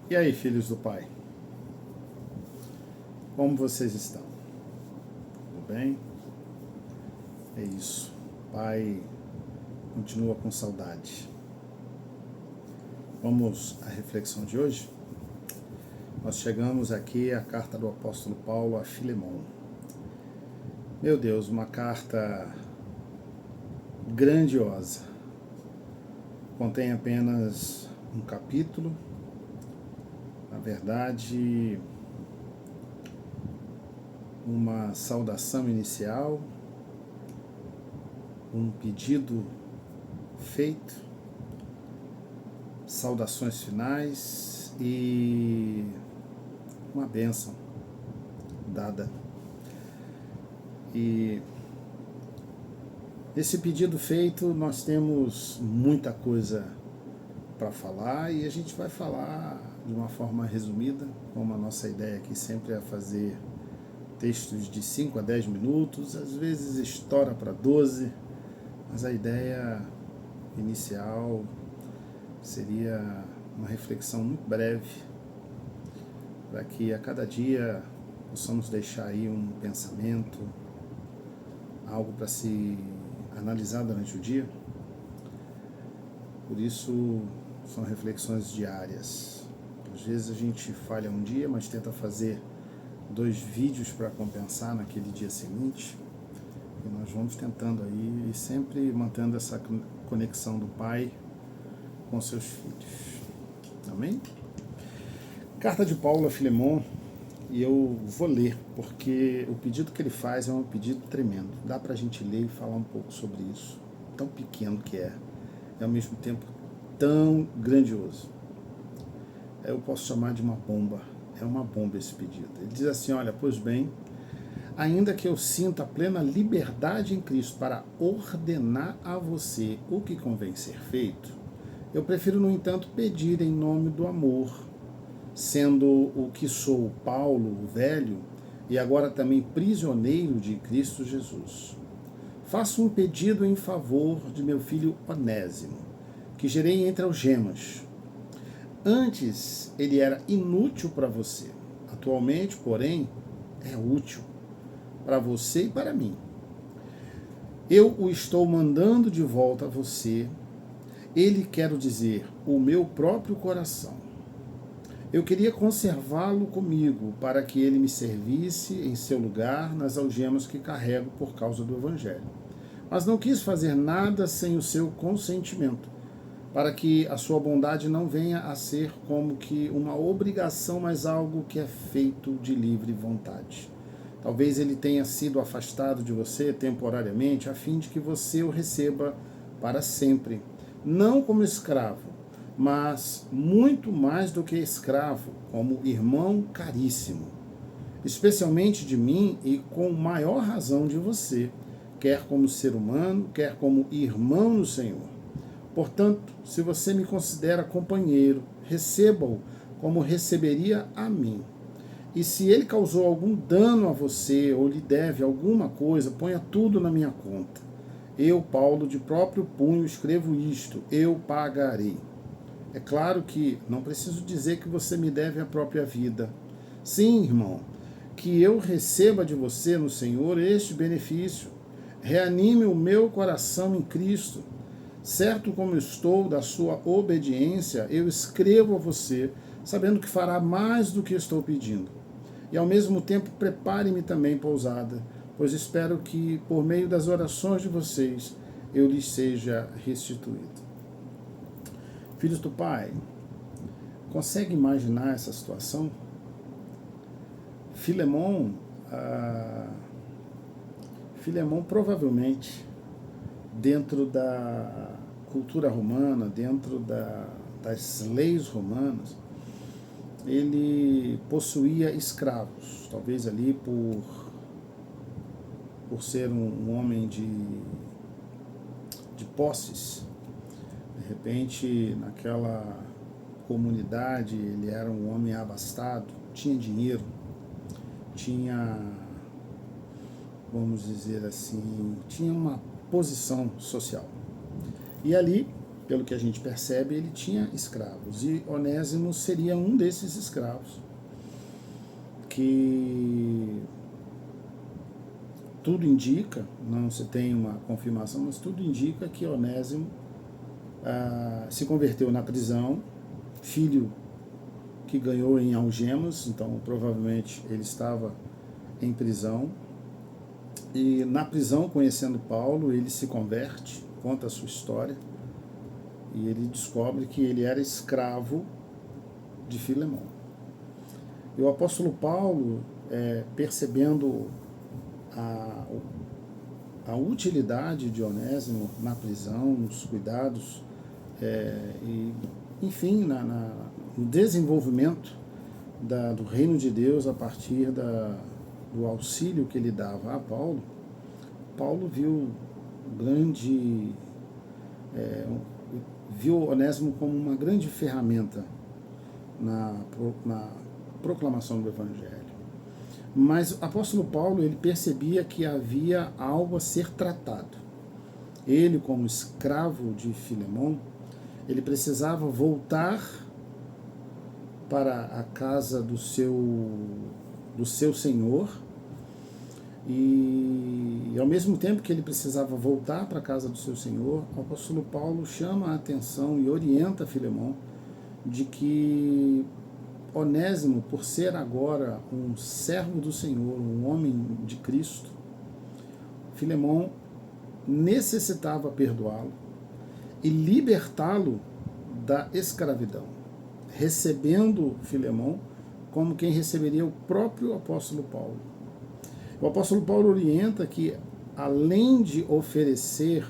E aí, filhos do Pai? Como vocês estão? Tudo bem? É isso. O Pai continua com saudade. Vamos à reflexão de hoje? Nós chegamos aqui à carta do apóstolo Paulo a Filemon. Meu Deus, uma carta grandiosa. Contém apenas um capítulo. Na verdade, uma saudação inicial, um pedido feito, saudações finais e uma bênção dada. E nesse pedido feito nós temos muita coisa para falar e a gente vai falar de uma forma resumida, como a nossa ideia aqui sempre é fazer textos de 5 a 10 minutos, às vezes estoura para 12, mas a ideia inicial seria uma reflexão muito breve, para que a cada dia possamos deixar aí um pensamento, algo para se analisar durante o dia. Por isso, são reflexões diárias. Às vezes a gente falha um dia, mas tenta fazer 2 vídeos para compensar naquele dia seguinte. E nós vamos tentando aí e sempre mantendo essa conexão do Pai com seus filhos. Amém? Carta de Paulo a Filemon, e eu vou ler, porque o pedido que ele faz é um pedido tremendo. Dá para a gente ler e falar um pouco sobre isso. Tão pequeno que é, e ao mesmo tempo tão grandioso. Eu posso chamar de uma bomba. É uma bomba esse pedido. Ele diz assim, olha, pois bem, ainda que eu sinta plena liberdade em Cristo para ordenar a você o que convém ser feito, eu prefiro, no entanto, pedir em nome do amor, sendo o que sou Paulo, o velho, e agora também prisioneiro de Cristo Jesus. Faço um pedido em favor de meu filho Onésimo, que gerei entre algemas. Antes ele era inútil para você, atualmente, porém, é útil para você e para mim. Eu o estou mandando de volta a você, ele, quero dizer, o meu próprio coração. Eu queria conservá-lo comigo, para que ele me servisse em seu lugar nas algemas que carrego por causa do Evangelho. Mas não quis fazer nada sem o seu consentimento, para que a sua bondade não venha a ser como que uma obrigação, mas algo que é feito de livre vontade. Talvez ele tenha sido afastado de você temporariamente, a fim de que você o receba para sempre, não como escravo, mas muito mais do que escravo, como irmão caríssimo, especialmente de mim e com maior razão de você, quer como ser humano, quer como irmão no Senhor. Portanto, se você me considera companheiro, receba-o como receberia a mim. E se ele causou algum dano a você ou lhe deve alguma coisa, ponha tudo na minha conta. Eu, Paulo, de próprio punho escrevo isto, eu pagarei. É claro que não preciso dizer que você me deve a própria vida. Sim, irmão, que eu receba de você no Senhor este benefício. Reanime o meu coração em Cristo. Certo como estou da sua obediência, eu escrevo a você, sabendo que fará mais do que estou pedindo. E ao mesmo tempo prepare-me também pousada, pois espero que, por meio das orações de vocês, eu lhes seja restituído. Filhos do Pai, consegue imaginar essa situação? Filemon provavelmente, dentro da cultura romana, dentro das leis romanas, ele possuía escravos, talvez ali por ser um homem de posses. De repente, naquela comunidade, ele era um homem abastado, tinha dinheiro, tinha, vamos dizer assim, tinha uma posição social. E ali pelo que a gente percebe, ele tinha escravos, e Onésimo seria um desses escravos, que tudo indica, não se tem uma confirmação, mas tudo indica que Onésimo se converteu na prisão, filho que ganhou em algemas, então provavelmente ele estava em prisão, e na prisão, conhecendo Paulo, ele se converte, conta a sua história, e ele descobre que ele era escravo de Filemão. E o apóstolo Paulo, percebendo a utilidade de Onésimo na prisão, nos cuidados, e, enfim, no desenvolvimento do reino de Deus a partir do auxílio que ele dava a Paulo, Paulo viu Onésimo como uma grande ferramenta na proclamação do Evangelho. Mas o apóstolo Paulo, ele percebia que havia algo a ser tratado. Ele, como escravo de Filemão, ele precisava voltar para a casa do seu senhor, e ao mesmo tempo que ele precisava voltar para a casa do seu senhor, o apóstolo Paulo chama a atenção e orienta Filemão de que Onésimo, por ser agora um servo do Senhor, um homem de Cristo, Filemão necessitava perdoá-lo e libertá-lo da escravidão, recebendo Filemão como quem receberia o próprio apóstolo Paulo. O apóstolo Paulo orienta que, além de oferecer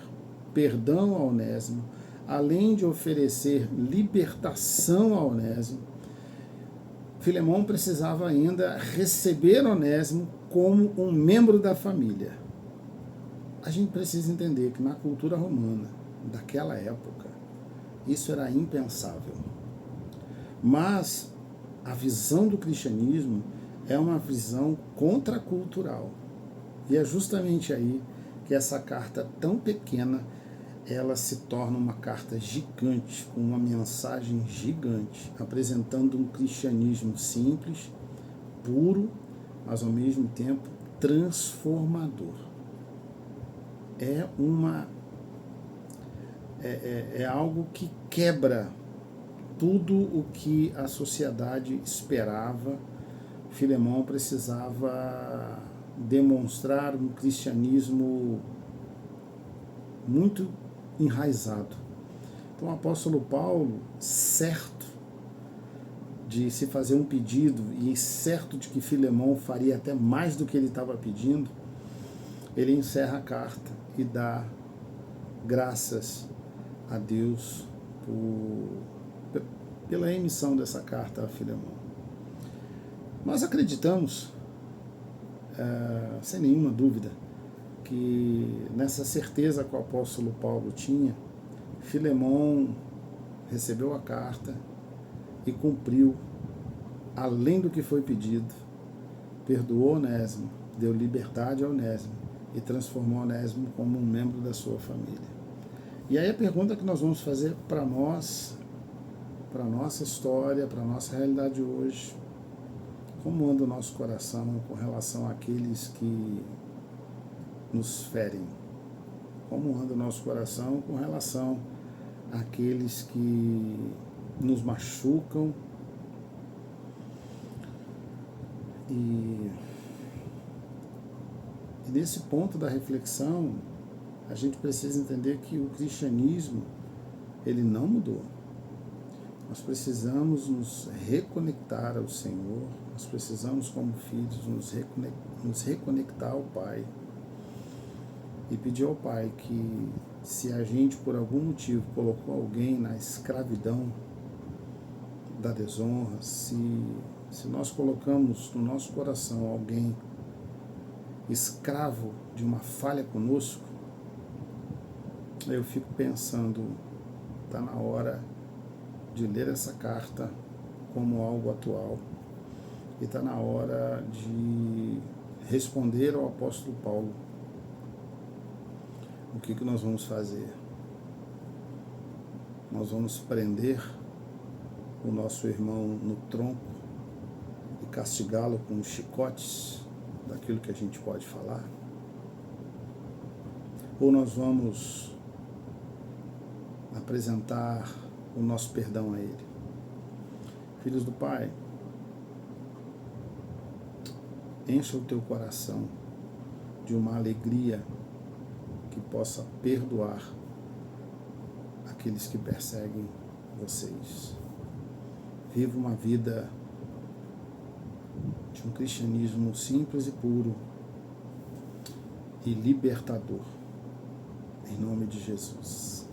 perdão a Onésimo, além de oferecer libertação a Onésimo, Filemão precisava ainda receber Onésimo como um membro da família. A gente precisa entender que na cultura romana, daquela época, isso era impensável. Mas a visão do cristianismo é uma visão contracultural. E é justamente aí que essa carta tão pequena, ela se torna uma carta gigante, com uma mensagem gigante, apresentando um cristianismo simples, puro, mas ao mesmo tempo transformador. É algo que quebra tudo o que a sociedade esperava. Filemão precisava demonstrar um cristianismo muito enraizado. Então o apóstolo Paulo, certo de se fazer um pedido e certo de que Filemão faria até mais do que ele estava pedindo, ele encerra a carta e dá graças a Deus pela emissão dessa carta a Filemão. Nós acreditamos, sem nenhuma dúvida, que nessa certeza que o apóstolo Paulo tinha, Filemão recebeu a carta e cumpriu além do que foi pedido, perdoou Onésimo, deu liberdade a Onésimo e transformou Onésimo como um membro da sua família. E aí a pergunta que nós vamos fazer para nós, para a nossa história, para a nossa realidade hoje: como anda o nosso coração com relação àqueles que nos ferem? Como anda o nosso coração com relação àqueles que nos machucam? E nesse ponto da reflexão, a gente precisa entender que o cristianismo, ele não mudou. Nós precisamos nos reconectar ao Senhor, nós precisamos, como filhos, nos reconectar ao Pai e pedir ao Pai que, se a gente por algum motivo colocou alguém na escravidão da desonra, se nós colocamos no nosso coração alguém escravo de uma falha conosco, eu fico pensando, está na hora de ler essa carta como algo atual, e está na hora de responder ao apóstolo Paulo. O que nós vamos fazer? nós vamos prender o nosso irmão no tronco e castigá-lo com os chicotes daquilo que a gente pode falar? Ou nós vamos apresentar o nosso perdão a Ele? Filhos do Pai, encha o teu coração de uma alegria que possa perdoar aqueles que perseguem vocês. Viva uma vida de um cristianismo simples e puro e libertador. Em nome de Jesus.